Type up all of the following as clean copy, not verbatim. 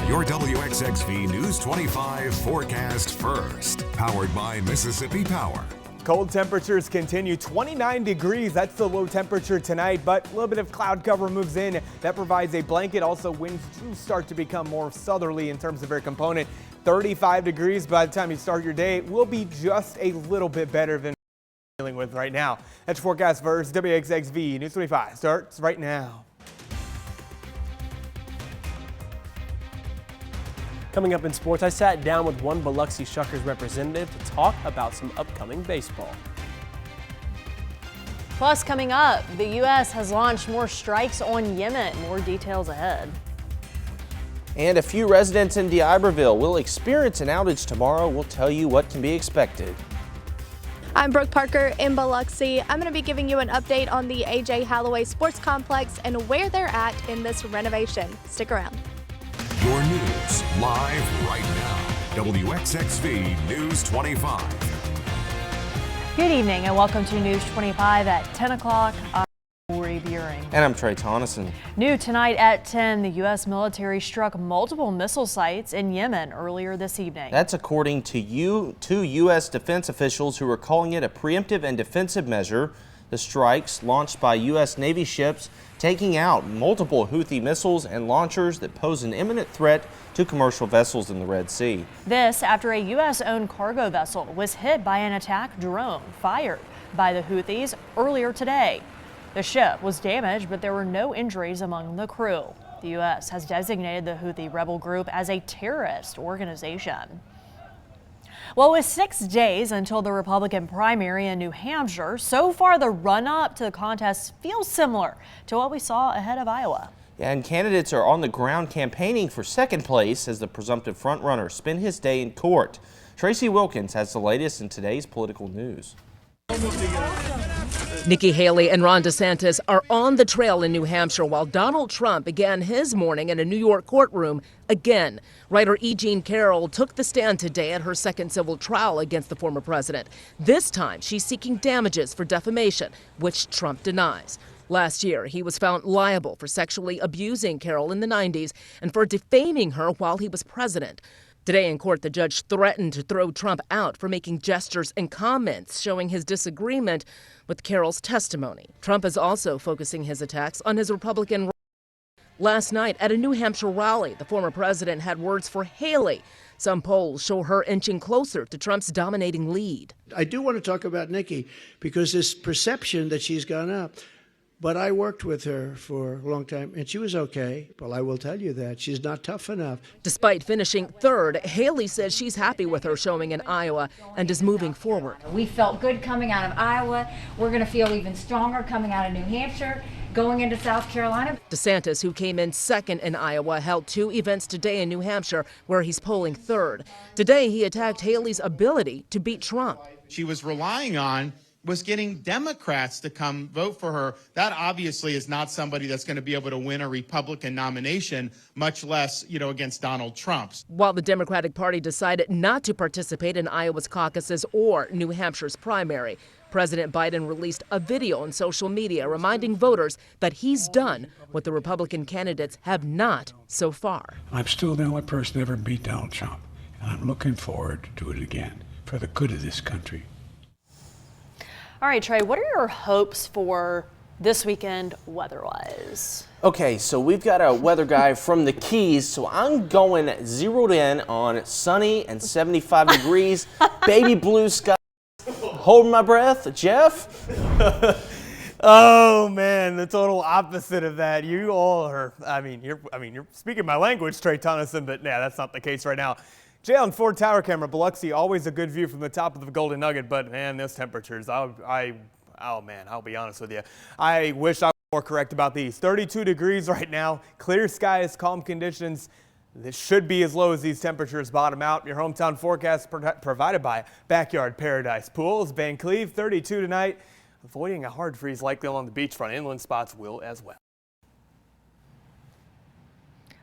Your WXXV News 25 forecast first. Powered by Mississippi Power. Cold temperatures continue. 29 degrees. That's the low temperature tonight, but a little bit of cloud cover moves in. That provides a blanket. Also, winds do start to become more southerly in terms of their component. 35 degrees by the time you start your day. It will be just a little bit better than we're dealing with right now. That's your forecast first. WXXV News 25 starts right now. Coming up in sports, I sat down with one Biloxi Shuckers representative to talk about some upcoming baseball. Plus, coming up, the U.S. has launched more strikes on Yemen. More details ahead. And a few residents in D'Iberville will experience an outage tomorrow. We'll tell you what can be expected. I'm Brooke Parker in Biloxi. I'm going to be giving you an update on the A.J. Holloway Sports Complex and where they're at in this renovation. Stick around. Your news live right now. WXXV News 25. Good evening and welcome to News 25 at 10 o'clock. I'm Lori Buring. And I'm Trey Tonneson. New tonight at 10, the U.S. military struck multiple missile sites in Yemen earlier this evening. That's according to two U.S. defense officials who are calling it a preemptive and defensive measure. The strikes, launched by U.S. Navy ships, taking out multiple Houthi missiles and launchers that pose an imminent threat to commercial vessels in the Red Sea. This after a U.S.-owned cargo vessel was hit by an attack drone fired by the Houthis earlier today. The ship was damaged, but there were no injuries among the crew. The U.S. has designated the Houthi rebel group as a terrorist organization. Well, with 6 days until the Republican primary in New Hampshire, so far the run-up to the contest feels similar to what we saw ahead of Iowa. And candidates are on the ground campaigning for second place as the presumptive frontrunner spent his day in court. Tracy Wilkins has the latest in today's political news. Nikki Haley and Ron DeSantis are on the trail in New Hampshire while Donald Trump began his morning in a New York courtroom again. Writer E. Jean Carroll took the stand today at her second civil trial against the former president. This time, she's seeking damages for defamation, which Trump denies. Last year, he was found liable for sexually abusing Carroll in the 90s and for defaming her while he was president. Today in court, the judge threatened to throw Trump out for making gestures and comments showing his disagreement with Carroll's testimony. Trump is also focusing his attacks on his Republican. Last night at a New Hampshire rally, the former president had words for Haley. Some polls show her inching closer to Trump's dominating lead. I do want to talk about Nikki because this perception that she's gone up. But I worked with her for a long time, and she was okay. Well, I will tell you that. She's not tough enough. Despite finishing third, Haley says she's happy with her showing in Iowa and is moving forward. We felt good coming out of Iowa. We're going to feel even stronger coming out of New Hampshire, going into South Carolina. DeSantis, who came in second in Iowa, held two events today in New Hampshire where he's polling third. Today, he attacked Haley's ability to beat Trump. She was relying on was getting Democrats to come vote for her. That obviously is not somebody that's going to be able to win a Republican nomination, much less, against Donald Trump. While the Democratic Party decided not to participate in Iowa's caucuses or New Hampshire's primary, President Biden released a video on social media reminding voters that he's done what the Republican candidates have not so far. I'm still the only person to ever beat Donald Trump, and I'm looking forward to do it again for the good of this country. All right, Trey, what are your hopes for this weekend weather-wise? Okay, so we've got a weather guy from the Keys, so I'm going zeroed in on sunny and 75 degrees, baby blue sky. Hold my breath, Jeff. Oh man, the total opposite of that. You all are. You're speaking my language, Trey Tonneson, but yeah, that's not the case right now. Jay on Ford Tower Camera, Biloxi, always a good view from the top of the Golden Nugget, but man, those temperatures, I'll be honest with you. I wish I was more correct about these. 32 degrees right now, clear skies, calm conditions. This should be as low as these temperatures bottom out. Your hometown forecast provided by Backyard Paradise Pools, Van Cleve, 32 tonight. Avoiding a hard freeze likely along the beachfront. Inland spots will as well.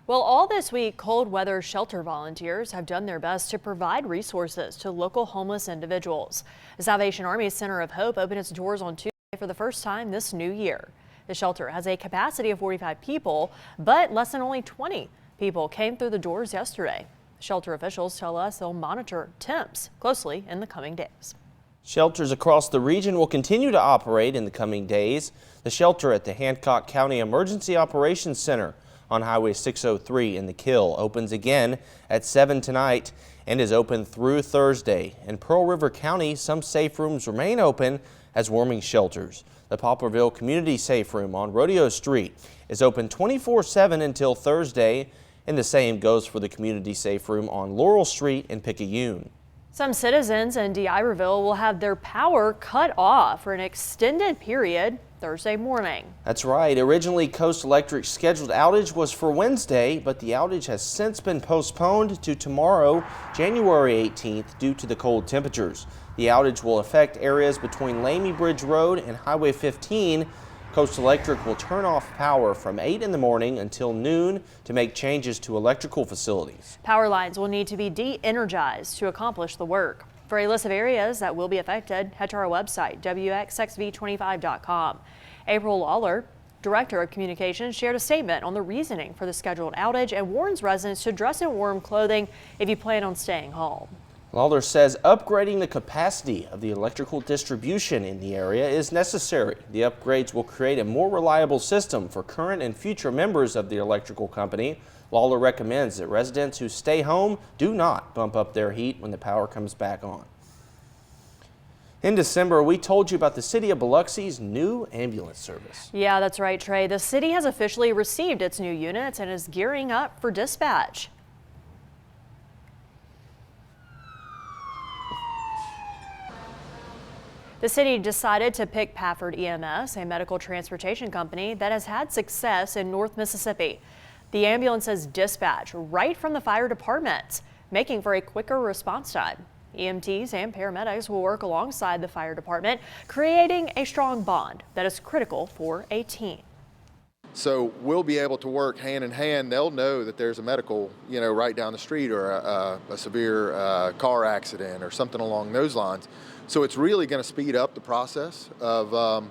Well, all this week, cold weather shelter volunteers have done their best to provide resources to local homeless individuals. The Salvation Army Center of Hope opened its doors on Tuesday for the first time this new year. The shelter has a capacity of 45 people, but less than only 20 People came through the doors yesterday. Shelter officials tell us they'll monitor temps closely in the coming days. Shelters across the region will continue to operate in the coming days. The shelter at the Hancock County Emergency Operations Center on Highway 603 in the Kill opens again at 7 tonight and is open through Thursday. In Pearl River County, some safe rooms remain open as warming shelters. The Poplarville Community Safe Room on Rodeo Street is open 24/7 until Thursday, and the same goes for the Community Safe Room on Laurel Street in Picayune. Some citizens in D'Iberville will have their power cut off for an extended period Thursday morning. That's right. Originally, Coast Electric's scheduled outage was for Wednesday, but the outage has since been postponed to tomorrow, January 18th, due to the cold temperatures. The outage will affect areas between Lamy Bridge Road and Highway 15. Coast Electric will turn off power from 8 in the morning until noon to make changes to electrical facilities. Power lines will need to be de-energized to accomplish the work. For a list of areas that will be affected, head to our website, WXXV25.com. April Lawler, Director of Communications, shared a statement on the reasoning for the scheduled outage and warns residents to dress in warm clothing if you plan on staying home. Lawler says upgrading the capacity of the electrical distribution in the area is necessary. The upgrades will create a more reliable system for current and future members of the electrical company. Lawler recommends that residents who stay home do not bump up their heat when the power comes back on. In December, we told you about the city of Biloxi's new ambulance service. Yeah, that's right, Trey. The city has officially received its new units and is gearing up for dispatch. The city decided to pick Pafford EMS, a medical transportation company that has had success in North Mississippi. The ambulances dispatch right from the fire department, making for a quicker response time. EMTs and paramedics will work alongside the fire department, creating a strong bond that is critical for a team. So we'll be able to work hand in hand. They'll know that there's a medical, right down the street, or a severe car accident or something along those lines. So it's really going to speed up the process of,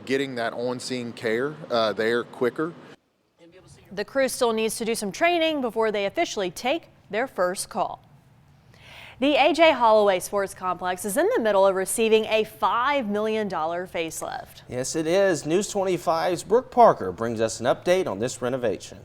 getting that on-scene care there quicker. The crew still needs to do some training before they officially take their first call. The A.J. Holloway Sports Complex is in the middle of receiving a $5 million facelift. Yes, it is. News 25's Brooke Parker brings us an update on this renovation.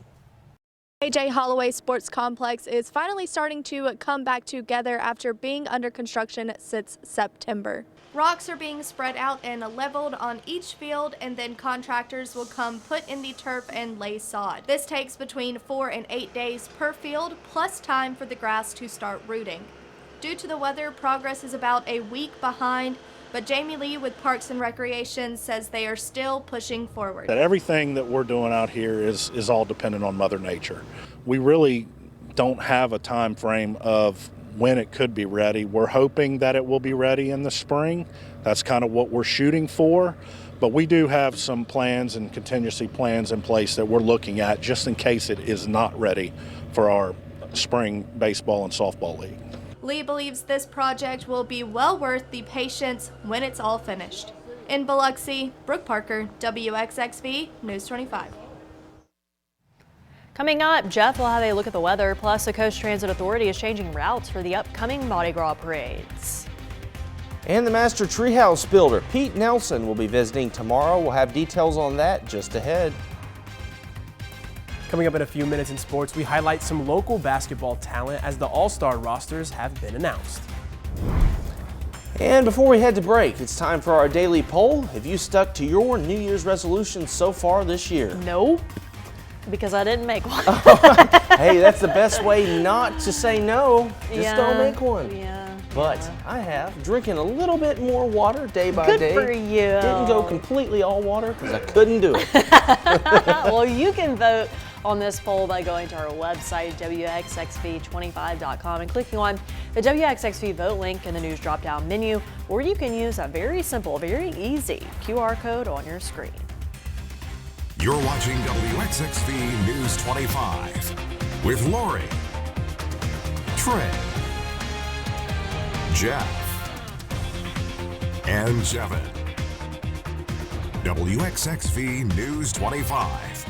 A.J. Holloway Sports Complex is finally starting to come back together after being under construction since September. Rocks are being spread out and leveled on each field, and then contractors will come put in the turf and lay sod. This takes between 4 and 8 days per field, plus time for the grass to start rooting. Due to the weather, progress is about a week behind, but Jamie Lee with Parks and Recreation says they are still pushing forward. That everything that we're doing out here is all dependent on Mother Nature. We really don't have a time frame of when it could be ready. We're hoping that it will be ready in the spring. That's kind of what we're shooting for. But we do have some plans and contingency plans in place that we're looking at just in case it is not ready for our spring baseball and softball league. Lee believes this project will be well worth the patience when it's all finished. In Biloxi, Brooke Parker, WXXV News 25. Coming up, Jeff will have a look at the weather, plus the Coast Transit Authority is changing routes for the upcoming Mardi Gras parades. And the master treehouse builder, Pete Nelson, will be visiting tomorrow. We'll have details on that just ahead. Coming up in a few minutes in sports, we highlight some local basketball talent as the All-Star rosters have been announced. And before we head to break, it's time for our daily poll. Have you stuck to your New Year's resolutions so far this year? No, because I didn't make one. Hey, that's the best way not to say no. Just don't make one. Yeah. But I have, drinking a little bit more water day by Good day. for you. Didn't go completely all water because I couldn't do it. Well, you can vote on this poll by going to our website, WXXV25.com, and clicking on the WXXV vote link in the news drop-down menu, or you can use a very simple, very easy QR code on your screen. You're watching WXXV News 25 with Lori, Trey, Jeff, and Jevin. WXXV News 25.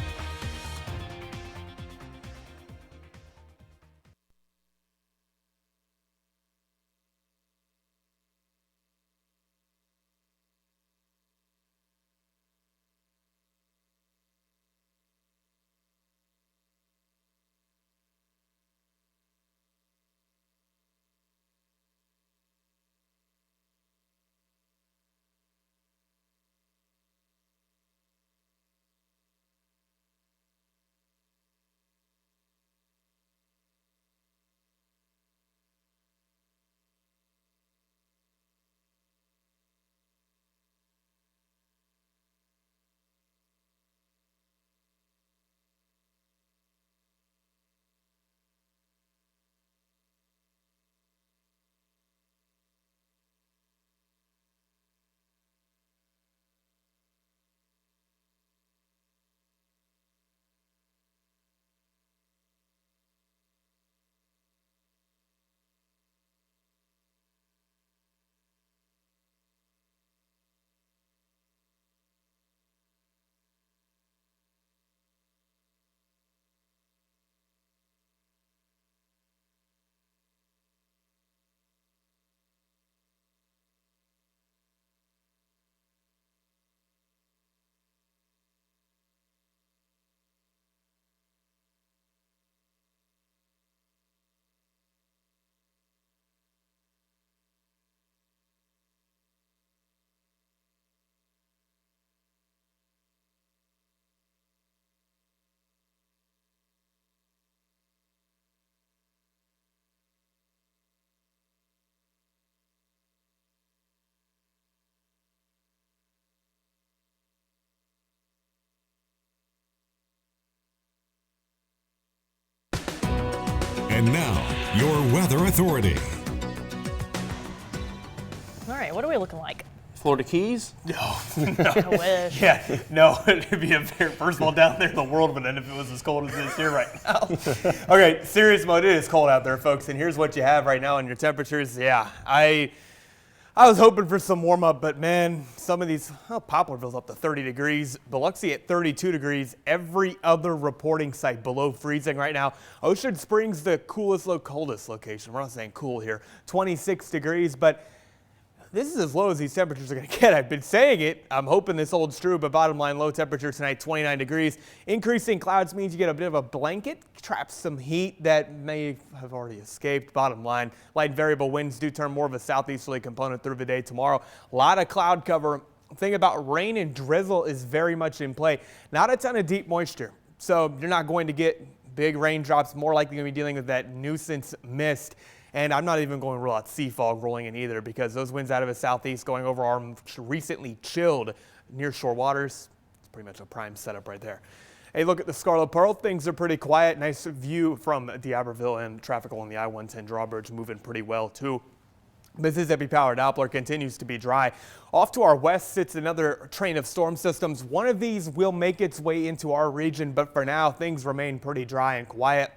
And now, your weather authority. All right, what are we looking like? Florida Keys? No. I wish. Yeah, no, it'd be first of all, down there the world would end if it was as cold as it is here right now. Okay, serious mode, it is cold out there, folks, and here's what you have right now in your temperatures. Yeah, I was hoping for some warm up, but man, some of these, Poplarville's up to 30 degrees, Biloxi at 32 degrees, every other reporting site below freezing right now. Ocean Springs, the coldest location. We're not saying cool here, 26 degrees, but this is as low as these temperatures are going to get. I've been saying it. I'm hoping this holds true, but bottom line, low temperature tonight, 29 degrees. Increasing clouds means you get a bit of a blanket, traps some heat that may have already escaped. Bottom line, light variable winds do turn more of a southeasterly component through the day tomorrow. A lot of cloud cover. Thing about rain and drizzle is very much in play. Not a ton of deep moisture, so you're not going to get big raindrops. More likely going to be dealing with that nuisance mist. And I'm not even going to rule out sea fog rolling in either, because those winds out of the southeast going over our recently chilled near shore waters. It's pretty much a prime setup right there. Hey, look at the Scarlet Pearl. Things are pretty quiet. Nice view from D'Iberville, and traffic along the I-110 drawbridge moving pretty well too. Mississippi Power Doppler continues to be dry. Off to our west sits another train of storm systems. One of these will make its way into our region, but for now things remain pretty dry and quiet.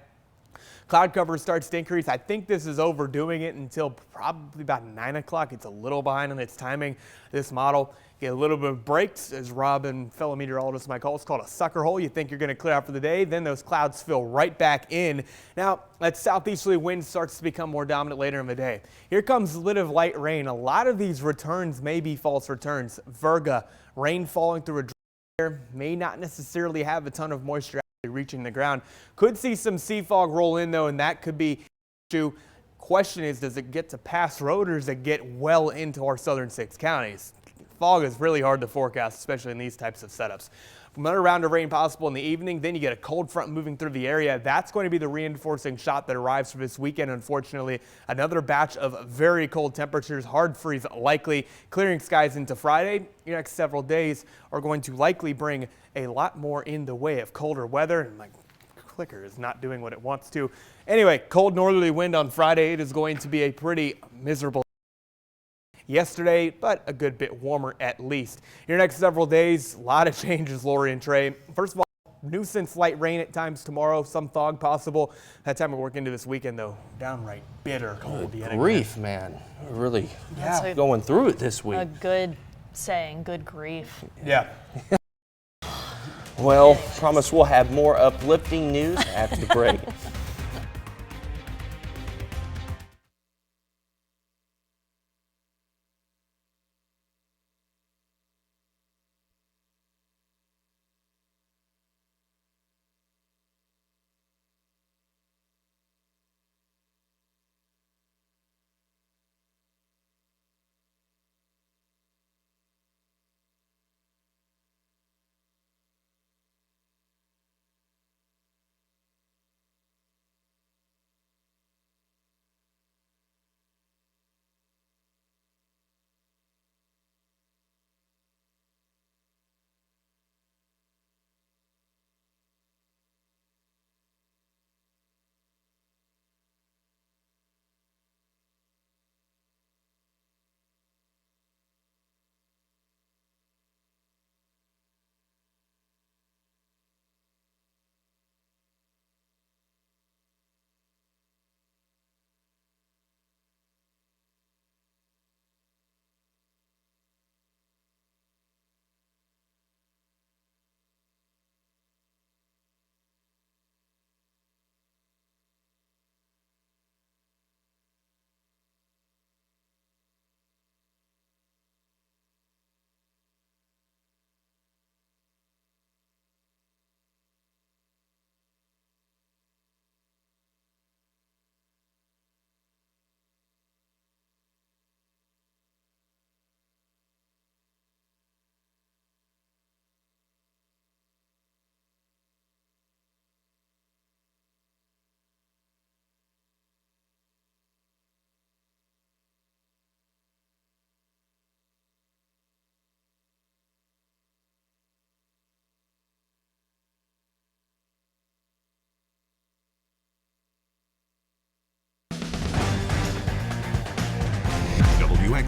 Cloud cover starts to increase. I think this is overdoing it until probably about 9 o'clock. It's a little behind on its timing. This model get a little bit of breaks, as Rob and fellow meteorologist might call it. It's called a sucker hole. You think you're going to clear out for the day, then those clouds fill right back in. Now, that southeasterly wind starts to become more dominant later in the day. Here comes a little light rain. A lot of these returns may be false returns. Virga, rain falling through a dry air, may not necessarily have a ton of moisture reaching the ground. Could see some sea fog roll in though, and that could be an issue. Question is, does it get to Pass Road, or does it get well into our southern 6 counties? Fog is really hard to forecast, especially in these types of setups. Another round of rain possible in the evening, then you get a cold front moving through the area. That's going to be the reinforcing shot that arrives for this weekend. Unfortunately, another batch of very cold temperatures, hard freeze likely, clearing skies into Friday. Your next several days are going to likely bring a lot more in the way of colder weather. And my clicker is not doing what it wants to. Anyway, cold northerly wind on Friday. It is going to be a pretty miserable yesterday, but a good bit warmer at least. Your next several days, a lot of changes, Lori and Trey. First of all, nuisance light rain at times tomorrow, some fog possible. That time of work into this weekend, though, downright bitter cold. Good grief, man. Really going through it this week. A good saying, good grief. Yeah. Well, promise we'll have more uplifting news after the break.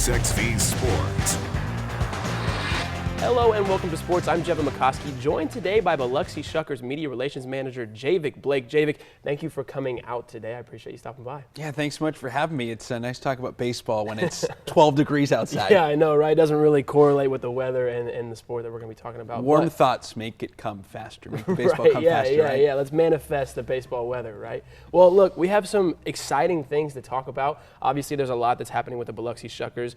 WXXV Sports. Hello and welcome to Sports. I'm Jevin McCoskey, joined today by Biloxi Shuckers Media Relations Manager Javik Blake. Javik, thank you for coming out today. I appreciate you stopping by. Yeah, thanks so much for having me. It's nice to talk about baseball when it's 12 degrees outside. Yeah, I know, right? It doesn't really correlate with the weather and the sport that we're going to be talking about. Warm thoughts make it come faster, make the baseball come faster, right? Yeah, let's manifest the baseball weather, right? Well, look, we have some exciting things to talk about. Obviously, there's a lot that's happening with the Biloxi Shuckers,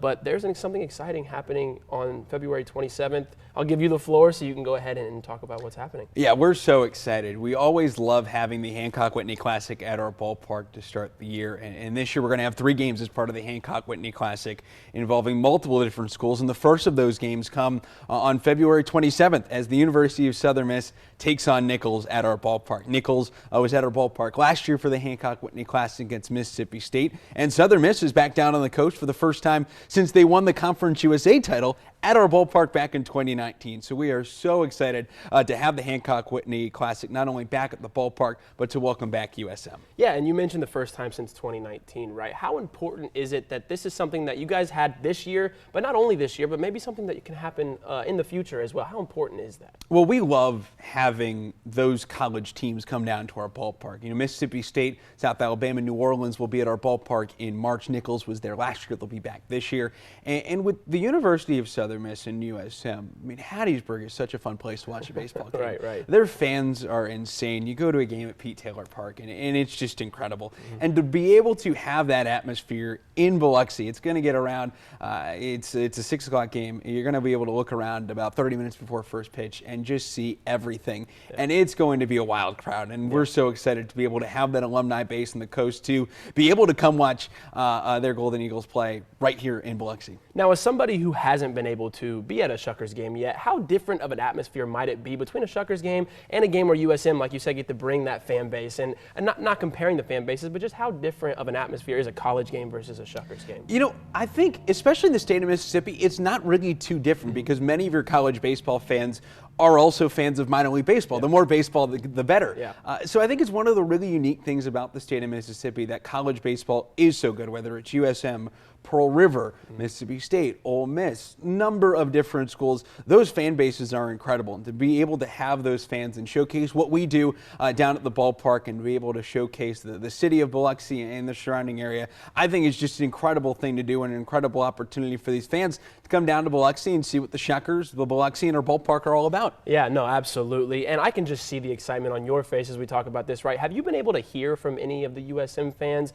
but there's something exciting happening on February 27th. I'll give you the floor so you can go ahead and talk about what's happening. Yeah, we're so excited. We always love having the Hancock Whitney Classic at our ballpark to start the year. And this year we're going to have 3 games as part of the Hancock Whitney Classic involving multiple different schools. And the first of those games come on February 27th as the University of Southern Miss takes on Nichols at our ballpark. Nichols was at our ballpark last year for the Hancock Whitney Classic against Mississippi State. And Southern Miss is back down on the coast for the first time since they won the Conference USA title at our ballpark back in 2019. So we are so excited to have the Hancock Whitney Classic not only back at the ballpark, but to welcome back USM. Yeah, and you mentioned the first time since 2019, right? How important is it that this is something that you guys had this year, but not only this year, but maybe something that can happen in the future as well? How important is that? Well, we love having those college teams come down to our ballpark. You know, Mississippi State, South Alabama, New Orleans will be at our ballpark in March. Nichols was there last year. They'll be back this year. And with the University of Southern Miss and USM, I mean, Hattiesburg is such a fun place to watch a baseball game. Right. Their fans are insane. You go to a game at Pete Taylor Park, and it's just incredible. Mm-hmm. And to be able to have that atmosphere in Biloxi, it's going to get around. It's a 6 o'clock game. You're going to be able to look around about 30 minutes before first pitch and just see everything. Yeah. And it's going to be a wild crowd. And we're so excited to be able to have that alumni base on the coast to be able to come watch their Golden Eagles play right here in Biloxi. Now, as somebody who hasn't been able to be at a Shuckers game yet, how different of an atmosphere might it be between a Shuckers game and a game where USM, like you said, get to bring that fan base? And not comparing the fan bases, but just how different of an atmosphere is a college game versus a Shuckers game? You know, I think, especially in the state of Mississippi, it's not really too different because many of your college baseball fans are also fans of minor league baseball. The more baseball, the better. Yeah. So I think it's one of the really unique things about the state of Mississippi that college baseball is so good, whether it's USM, Pearl River, Mississippi State, Ole Miss, number of different schools. Those fan bases are incredible. And to be able to have those fans and showcase what we do down at the ballpark and be able to showcase the city of Biloxi and the surrounding area, I think it's just an incredible thing to do and an incredible opportunity for these fans to come down to Biloxi and see what the Shuckers, the Biloxi, and our ballpark are all about. Yeah, no, absolutely. And I can just see the excitement on your face as we talk about this, right? Have you been able to hear from any of the USM fans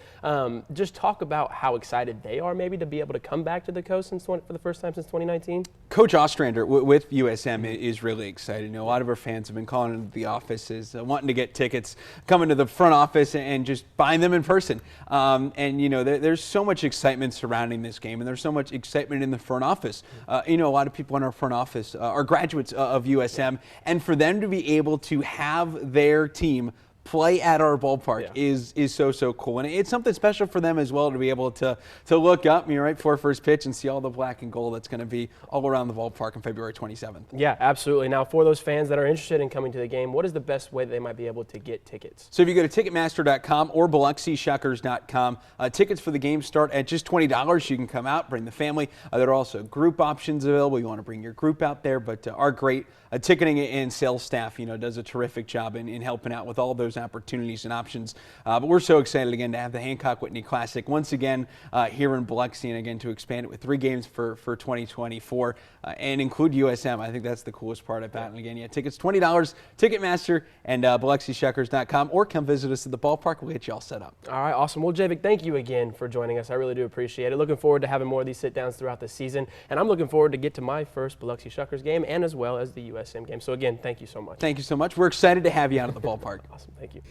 just talk about how excited they are maybe to be able to come back to the coast for the first time since 2019? Coach Ostrander with USM is really excited. You know, a lot of our fans have been calling into the offices, wanting to get tickets, coming to the front office and just buying them in person. And, you know, there's so much excitement surrounding this game, and there's so much excitement in the front office. You know, a lot of people in our front office are graduates of USM, and for them to be able to have their team play at our ballpark is so cool, and it's something special for them as well to be able to look up, you know, right before first pitch and see all the black and gold that's going to be all around the ballpark on February 27th. Yeah, absolutely. Now, for those fans that are interested in coming to the game, what is the best way that they might be able to get tickets? So if you go to Ticketmaster.com or BiloxiShuckers.com, tickets for the game start at just $20. You can come out, bring the family. There are also group options available. You want to bring your group out there, but our great ticketing and sales staff, you know, does a terrific job in helping out with all those opportunities and options. But we're so excited again to have the Hancock Whitney Classic once again here in Biloxi, and again to expand it with 3 games for 2024 and include USM. I think that's the coolest part about it. And again, yeah, tickets $20, Ticketmaster and BiloxiShuckers.com, or come visit us at the ballpark. We'll get you all set up. All right, awesome. Well, Javik, thank you again for joining us. I really do appreciate it. Looking forward to having more of these sit-downs throughout the season, and I'm looking forward to get to my first Biloxi Shuckers game and as well as the USM game. So again, thank you so much. Thank you so much. We're excited to have you out at the ballpark. Awesome. Thank you.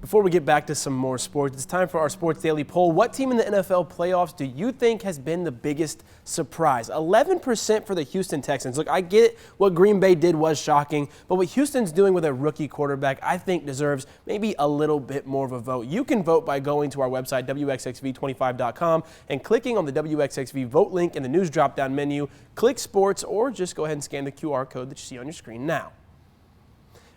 Before we get back to some more sports, it's time for our Sports Daily poll. What team in the NFL playoffs do you think has been the biggest surprise? 11% for the Houston Texans. Look, I get what Green Bay did was shocking, but what Houston's doing with a rookie quarterback, I think deserves maybe a little bit more of a vote. You can vote by going to our website, WXXV25.com, and clicking on the WXXV vote link in the news drop-down menu. Click sports, or just go ahead and scan the QR code that you see on your screen now.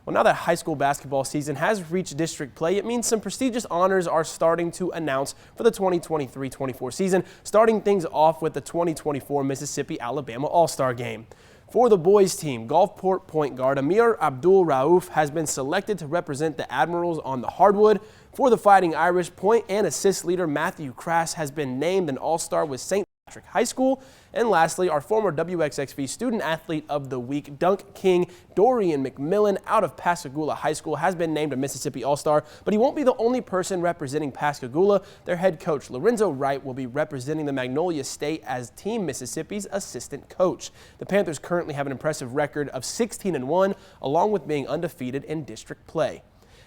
Well, now that high school basketball season has reached district play, it means some prestigious honors are starting to announce for the 2023-24 season, starting things off with the 2024 Mississippi-Alabama All-Star Game. For the boys team, Gulfport point guard Amir Abdul-Rauf has been selected to represent the Admirals on the hardwood. For the Fighting Irish, point and assist leader Matthew Crass has been named an All-Star with St. Patrick High School. And lastly, our former WXXV Student Athlete of the Week, Dunk King Dorian McMillan out of Pascagoula High School has been named a Mississippi All-Star, but he won't be the only person representing Pascagoula. Their head coach, Lorenzo Wright, will be representing the Magnolia State as Team Mississippi's assistant coach. The Panthers currently have an impressive record of 16-1, along with being undefeated in district play.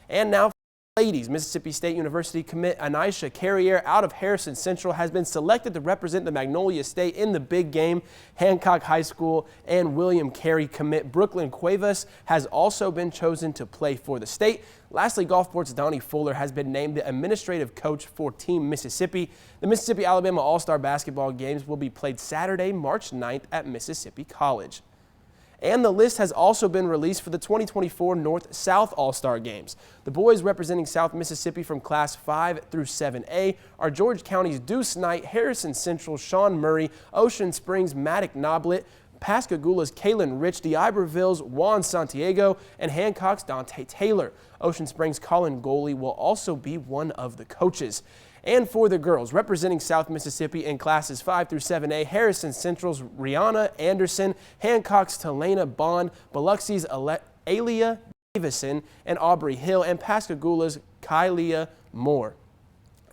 And now, ladies, Mississippi State University commit Anisha Carrier out of Harrison Central has been selected to represent the Magnolia State in the big game. Hancock High School and William Carey commit Brooklyn Cuevas has also been chosen to play for the state. Lastly, Gulfport's Donnie Fuller has been named the administrative coach for Team Mississippi. The Mississippi-Alabama All-Star basketball games will be played Saturday, March 9th at Mississippi College. And the list has also been released for the 2024 North-South All-Star Games. The boys representing South Mississippi from Class 5 through 7A are George County's Deuce Knight, Harrison Central, Sean Murray, Ocean Springs' Maddock Noblet, Pascagoula's Kalen Rich, D'Iberville's Juan Santiago, and Hancock's Dante Taylor. Ocean Springs' Colin Goley will also be one of the coaches. And for the girls, representing South Mississippi in classes 5 through 7A, Harrison Central's Rihanna Anderson, Hancock's Talena Bond, Biloxi's Alia Davison, and Aubrey Hill, and Pascagoula's Kylia Moore.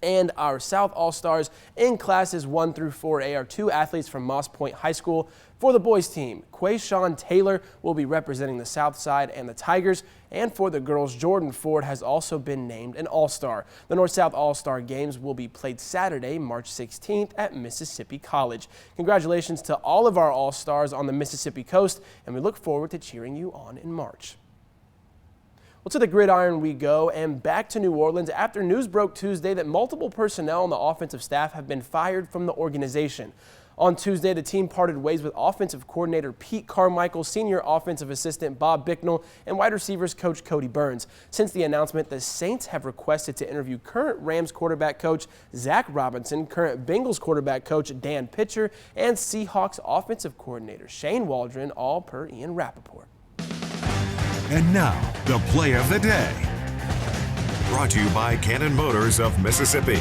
And our South All-Stars in classes 1 through 4A are two athletes from Moss Point High School. For the boys team, Quayshawn Taylor will be representing the South Side and the Tigers. And for the girls, Jordan Ford has also been named an All-Star. The North-South All-Star Games will be played Saturday, March 16th at Mississippi College. Congratulations to all of our All-Stars on the Mississippi coast, and we look forward to cheering you on in March. Well, to the gridiron we go, and back to New Orleans after news broke Tuesday that multiple personnel on the offensive staff have been fired from the organization. On Tuesday, the team parted ways with offensive coordinator Pete Carmichael, senior offensive assistant Bob Bicknell, and wide receivers coach Cody Burns. Since the announcement, the Saints have requested to interview current Rams quarterback coach Zach Robinson, current Bengals quarterback coach Dan Pitcher, and Seahawks offensive coordinator Shane Waldron, all per Ian Rappaport. And now, the play of the day. Brought to you by Cannon Motors of Mississippi.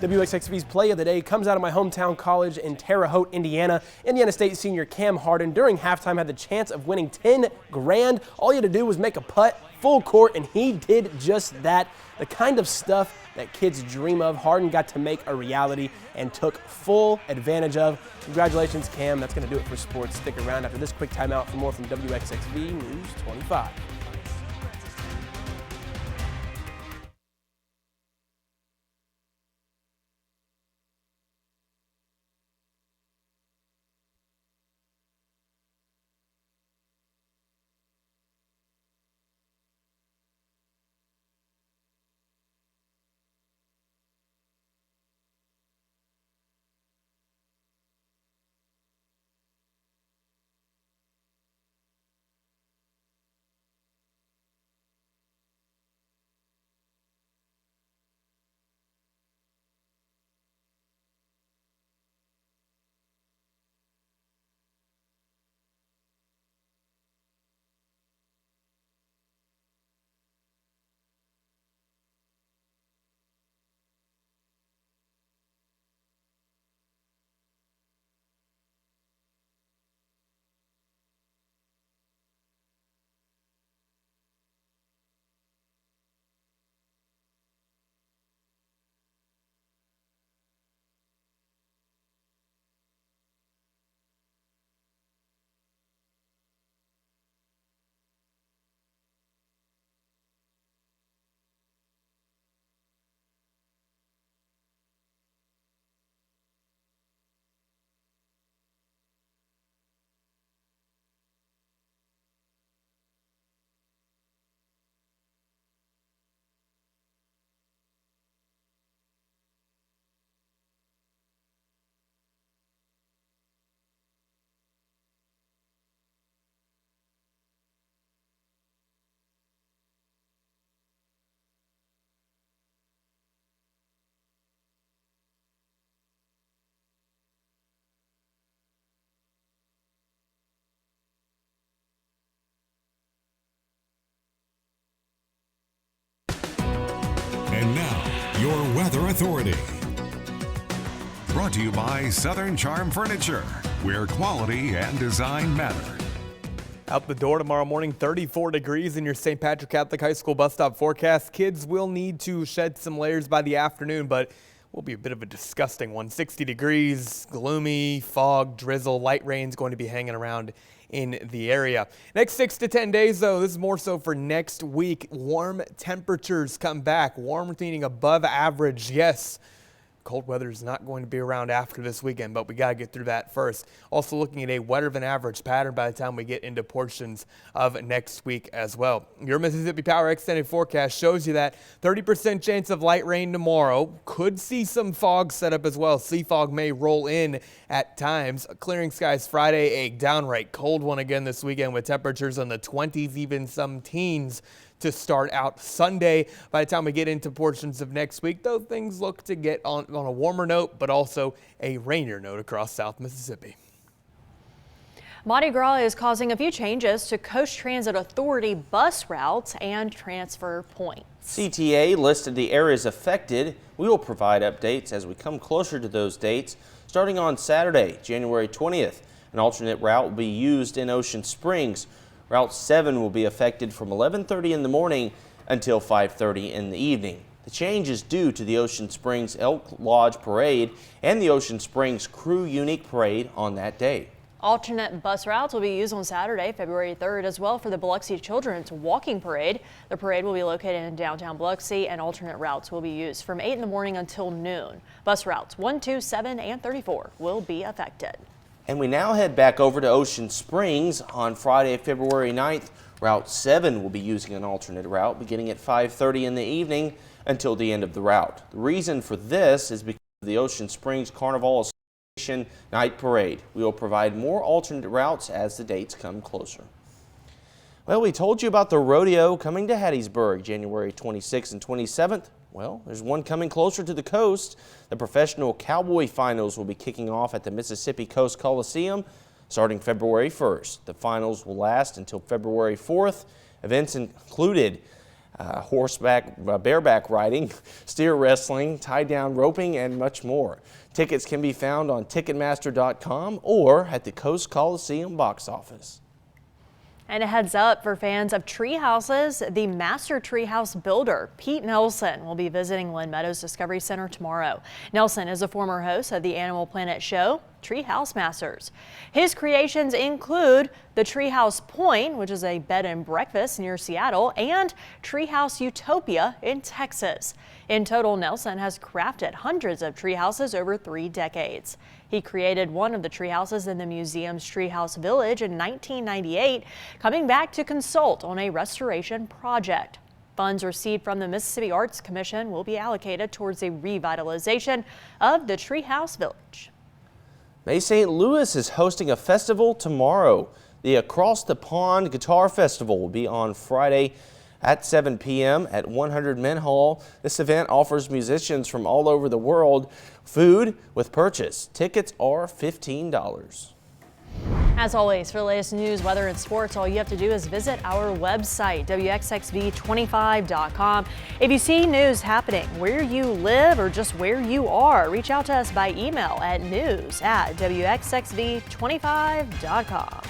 WXXV's play of the day comes out of my hometown college in Terre Haute, Indiana. Indiana State senior Cam Harden during halftime had the chance of winning $10 grand. All he had to do was make a putt full court, and he did just that. The kind of stuff that kids dream of, Harden got to make a reality and took full advantage of. Congratulations, Cam. That's going to do it for sports. Stick around after this quick timeout for more from WXXV News 25. Weather Authority. Brought to you by Southern Charm Furniture, where quality and design matter. Out the door tomorrow morning, 34 degrees in your St. Patrick Catholic High School bus stop forecast. Kids will need to shed some layers by the afternoon, but will be a bit of a disgusting one. 60 degrees, gloomy, fog, drizzle, light rain's going to be hanging around in the area. Next 6 to 10 days, though, this is more so for next week. Warm temperatures come back. Warm meaning above average. Yes, cold weather is not going to be around after this weekend, but we got to get through that first. Also looking at a wetter than average pattern by the time we get into portions of next week as well. Your Mississippi Power extended forecast shows you that 30% chance of light rain tomorrow. Could see some fog set up as well. Sea fog may roll in at times. Clearing skies Friday, a downright cold one again this weekend with temperatures in the 20s, even some teens to start out Sunday. By the time we get into portions of next week, though, things look to get on a warmer note, but also a rainier note across South Mississippi. Mardi Gras is causing a few changes to Coast Transit Authority bus routes and transfer points. CTA listed the areas affected. We will provide updates as we come closer to those dates. Starting on Saturday, January 20th, an alternate route will be used in Ocean Springs. Route 7 will be affected from 11:30 in the morning until 5:30 in the evening. The change is due to the Ocean Springs Elk Lodge Parade and the Ocean Springs Crew Unique Parade on that day. Alternate bus routes will be used on Saturday, February 3rd, as well for the Biloxi Children's Walking Parade. The parade will be located in downtown Biloxi, and alternate routes will be used from 8 in the morning until noon. Bus routes 1, 2, 7, and 34 will be affected. And we now head back over to Ocean Springs. On Friday, February 9th, Route 7 will be using an alternate route beginning at 5:30 in the evening until the end of the route. The reason for this is because of the Ocean Springs Carnival Association Night Parade. We will provide more alternate routes as the dates come closer. Well, we told you about the rodeo coming to Hattiesburg January 26th and 27th. Well, there's one coming closer to the coast. The professional cowboy finals will be kicking off at the Mississippi Coast Coliseum starting February 1st. The finals will last until February 4th. Events included bareback riding, steer wrestling, tie-down roping, and much more. Tickets can be found on Ticketmaster.com or at the Coast Coliseum box office. And a heads up for fans of tree houses, the master treehouse builder, Pete Nelson, will be visiting Lynn Meadows Discovery Center tomorrow. Nelson is a former host of the Animal Planet show, Treehouse Masters. His creations include the Treehouse Point, which is a bed and breakfast near Seattle, and Treehouse Utopia in Texas. In total, Nelson has crafted hundreds of tree houses over 3 decades. He created one of the tree houses in the museum's Treehouse Village in 1998, coming back to consult on a restoration project. Funds received from the Mississippi Arts Commission will be allocated towards a revitalization of the Treehouse Village. May St. Louis is hosting a festival tomorrow. The Across the Pond Guitar Festival will be on Friday at 7 p.m. at 100 Menn Hall. This event offers musicians from all over the world food with purchase. Tickets are $15. As always, for the latest news, weather, and sports, all you have to do is visit our website, WXXV25.com. If you see news happening where you live or just where you are, reach out to us by email at news@WXXV25.com.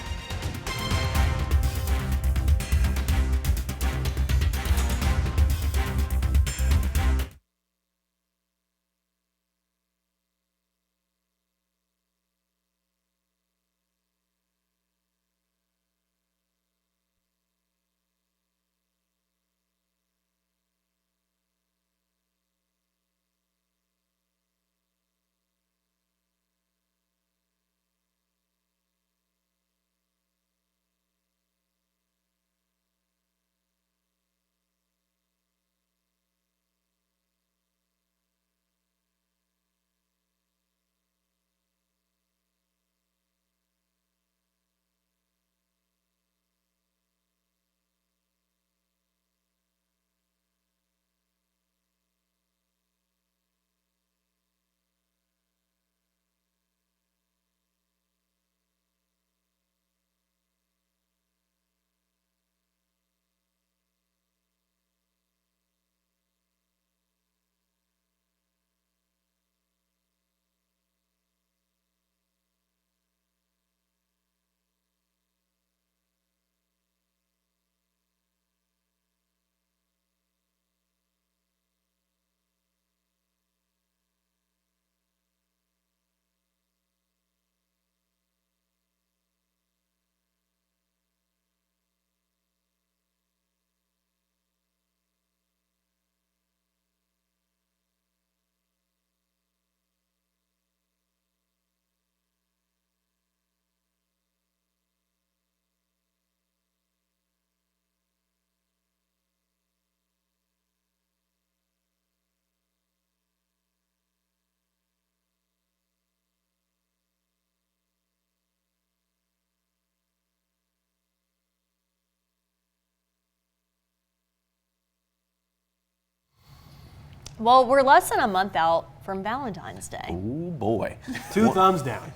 Well, we're less than a month out from Valentine's Day. Oh boy. 2 thumbs down.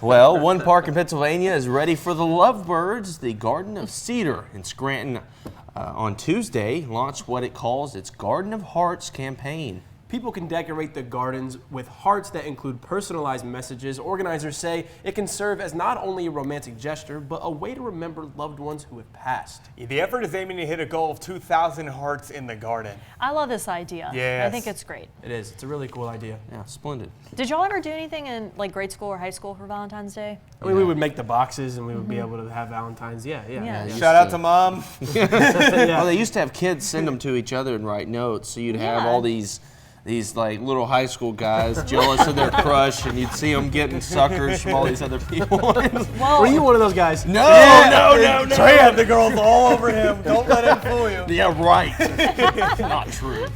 Well, one park in Pennsylvania is ready for the lovebirds. The Garden of Cedar in Scranton on Tuesday launched what it calls its Garden of Hearts campaign. People can decorate the gardens with hearts that include personalized messages. Organizers say it can serve as not only a romantic gesture, but a way to remember loved ones who have passed. The effort is aiming to hit a goal of 2,000 hearts in the garden. I love this idea. Yes. I think it's great. It is. It's a really cool idea. Yeah, splendid. Did y'all ever do anything in like grade school or high school for Valentine's Day? I mean, we would make the boxes and we would be able to have Valentine's. Yeah. Shout out to Mom. Well, they used to have kids send them to each other and write notes, so you'd have all these like little high school guys jealous of their crush, and you'd see them getting suckers from all these other people. Were you one of those guys? No. Trey had the girls all over him. Don't let him fool you. Yeah, right. Not true.